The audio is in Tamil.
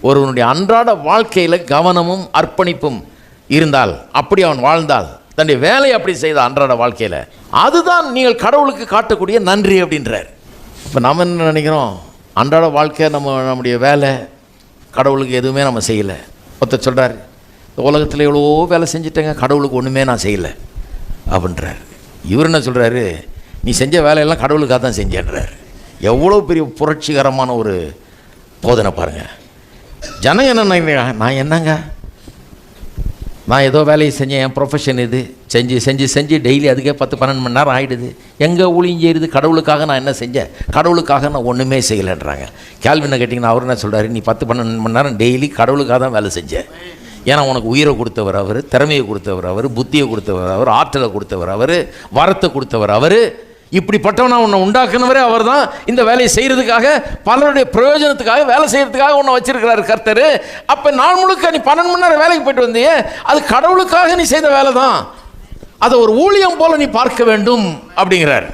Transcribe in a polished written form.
ஒருவனுடைய அன்றாட வாழ்க்கையில் கவனமும் அர்ப்பணிப்பும் இருந்தால், அப்படி அவன் வாழ்ந்தால், தன்னுடைய வேலையை அப்படி செய்த அன்றாட வாழ்க்கையில், அதுதான் நீங்கள் கடவுளுக்கு காட்டக்கூடிய நன்றி அப்படின்றார். இப்போ நம்ம என்ன நினைக்கிறோம், அன்றாட வாழ்க்கை நம்முடைய வேலை, கடவுளுக்கு எதுவுமே நம்ம செய்யலை. ஒருத்தர் சொல்கிறார், உலகத்தில் எவ்வளோ வேலை செஞ்சுட்டேங்க, கடவுளுக்கு ஒன்றுமே நான் செய்யலை அப்படின்றார். இவர் என்ன சொல்கிறாரு, நீ செஞ்ச வேலையெல்லாம் கடவுளுக்காக தான் செஞ்சேன்றார். எவ்வளோ பெரிய புரட்சிகரமான ஒரு போதனை பாருங்கள். ஜனம் என்ன நினைக்கிறாங்க, நான் என்னங்க, நான் ஏதோ வேலையை செஞ்சேன், என் ப்ரொஃபஷன் இது, செஞ்சு செஞ்சு செஞ்சு டெய்லி அதுக்கே 10-12 மணி நேரம் ஆகிடுது, எங்கே ஊழியஞ்சேருது, கடவுளுக்காக நான் என்ன செஞ்சேன், கடவுளுக்காக நான் ஒன்றுமே செய்யலைன்றாங்க. கேள்வினை கேட்டிங்கன்னா அவர் என்ன சொல்கிறாரு, நீ 10-12 மணி நேரம் டெய்லி கடவுளுக்காக தான் வேலை செஞ்சேன். ஏன்னா உனக்கு உயிரை கொடுத்தவர் அவர், திறமையை கொடுத்தவர் அவர், புத்தியை கொடுத்தவர் அவர், ஆற்றலை கொடுத்தவர் அவர், வரத்தை கொடுத்தவர் அவர், இப்படிப்பட்டவனா உன்னை உண்டாக்குனவரே அவர் தான். இந்த வேலையை செய்கிறதுக்காக, பலருடைய பிரயோஜனத்துக்காக, வேலை செய்கிறதுக்காக உன்னை வச்சிருக்கிறாரு கர்த்தர். அப்போ நாள் முழுக்க நீ 12 மணி நேரம் வேலைக்கு போயிட்டு வந்தியே, அது கடவுளுக்காக நீ செய்த வேலை தான். அதை ஒரு ஊழியம் போல நீ பார்க்க வேண்டும் அப்படிங்கிறார்.